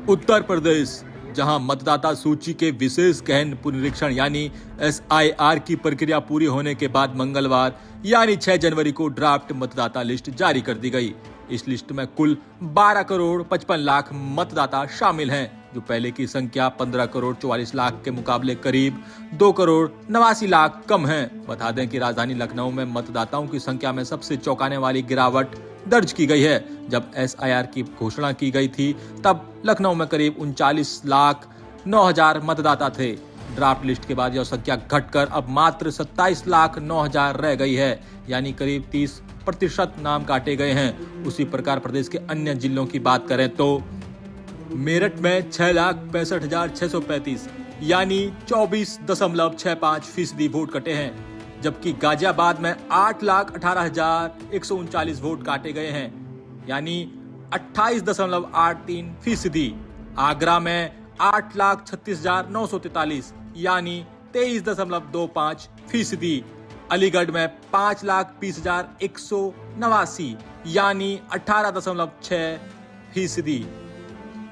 उत्तर प्रदेश, जहां मतदाता सूची के विशेष गहन पुनरीक्षण यानी SIR की प्रक्रिया पूरी होने के बाद मंगलवार यानी 6 जनवरी को ड्राफ्ट मतदाता लिस्ट जारी कर दी गई। इस लिस्ट में कुल 12 करोड़ 55 लाख मतदाता शामिल हैं, जो पहले की संख्या 15 करोड़ 44 लाख के मुकाबले करीब 2 करोड़ 89 लाख कम है। बता दें कि राजधानी लखनऊ में मतदाताओं की संख्या में सबसे चौंकाने वाली गिरावट दर्ज की गई है। जब SIR की घोषणा की गई थी तब लखनऊ में करीब 39,09,000 मतदाता थे। ड्राफ्ट लिस्ट के बाद यह संख्या घटकर अब मात्र 27,09,000 रह गई है, यानी करीब 30% नाम काटे गए हैं। उसी प्रकार प्रदेश के अन्य जिलों की बात करें तो मेरठ में 6,65,635 यानी 24.65% वोट कटे हैं, जबकि गाजियाबाद में 8,18,139 वोट काटे गए हैं, यानी 28.83%। आगरा में 8,36,943 यानी 23.25%। अलीगढ़ में 5,20,189 यानी 18.6%।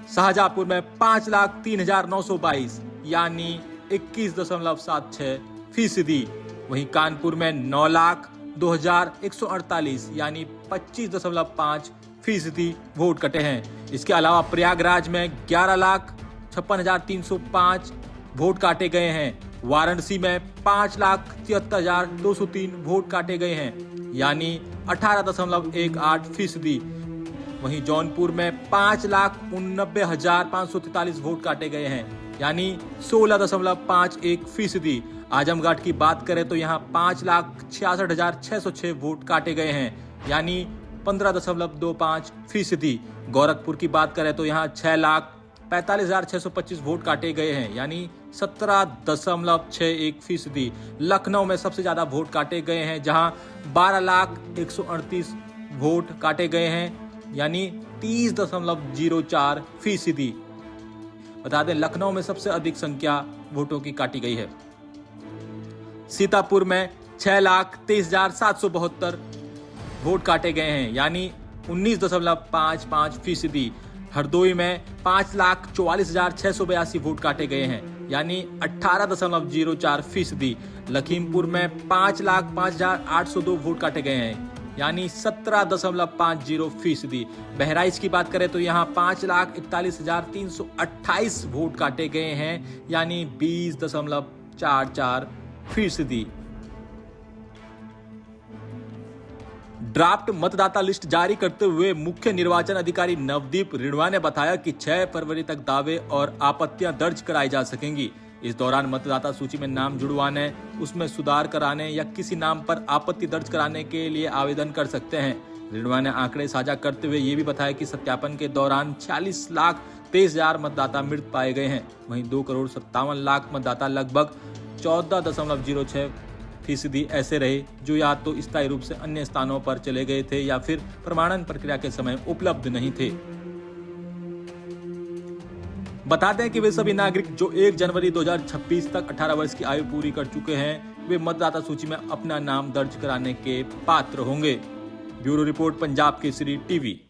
शाहजहांपुर में 5,03,922 यानी 21.76%। वहीं कानपुर में 9,02,148 यानी 25.5% वोट कटे हैं। इसके अलावा प्रयागराज में 11,56,305 वोट काटे गए हैं। वाराणसी में 5,73,203 वोट काटे गए हैं, यानी 18.18%। वहीं जौनपुर में 5,89,543 वोट काटे गए हैं, यानी 16.51%। आजमगढ़ की बात करें तो यहाँ 5,66,606 वोट काटे गए हैं, यानी 15.25%। गोरखपुर की बात करें तो यहाँ 6,45,625 वोट काटे गए हैं, यानी 17.61%। लखनऊ में सबसे ज्यादा वोट काटे गए हैं, जहां 12,138 वोट काटे गए हैं, यानी 30.04%। बता दें लखनऊ में सबसे अधिक संख्या वोटों की काटी गई है। सीतापुर में 6,23,772 वोट काटे गए हैं, यानी 19.55%। हरदोई में 5,44,682 वोट काटे गए हैं, यानी 18.04%। लखीमपुर में 5,05,802 वोट काटे गए हैं, यानी 17.50%। बहराइच की बात करें तो यहाँ 5,41,328 वोट काटे गए हैं, यानी 20.44%। ड्राफ्ट मतदाता लिस्ट जारी करते हुए मुख्य निर्वाचन अधिकारी नवदीप रिढ़वा ने बताया कि 6 फरवरी तक दावे और आपत्तियां दर्ज कराई जा सकेंगी। इस दौरान मतदाता सूची में नाम जुड़वाने, उसमें सुधार कराने या किसी नाम पर आपत्ति दर्ज कराने के लिए आवेदन कर सकते हैं। रिढ़वा ने आंकड़े साझा करते हुए ये भी बताया कि सत्यापन के दौरान 40,23,000 मतदाता मृत पाए गए हैं। वहीं 2,57,00,000 मतदाता लगभग 14.06% ऐसे रहे जो या तो स्थायी रूप से अन्य स्थानों पर चले गए थे या फिर प्रमाणन प्रक्रिया के समय उपलब्ध नहीं थे। बता दें कि वे सभी नागरिक जो 1 जनवरी 2026 तक 18 वर्ष की आयु पूरी कर चुके हैं, वे मतदाता सूची में अपना नाम दर्ज कराने के पात्र होंगे। Bureau report, Punjab Kesari TV.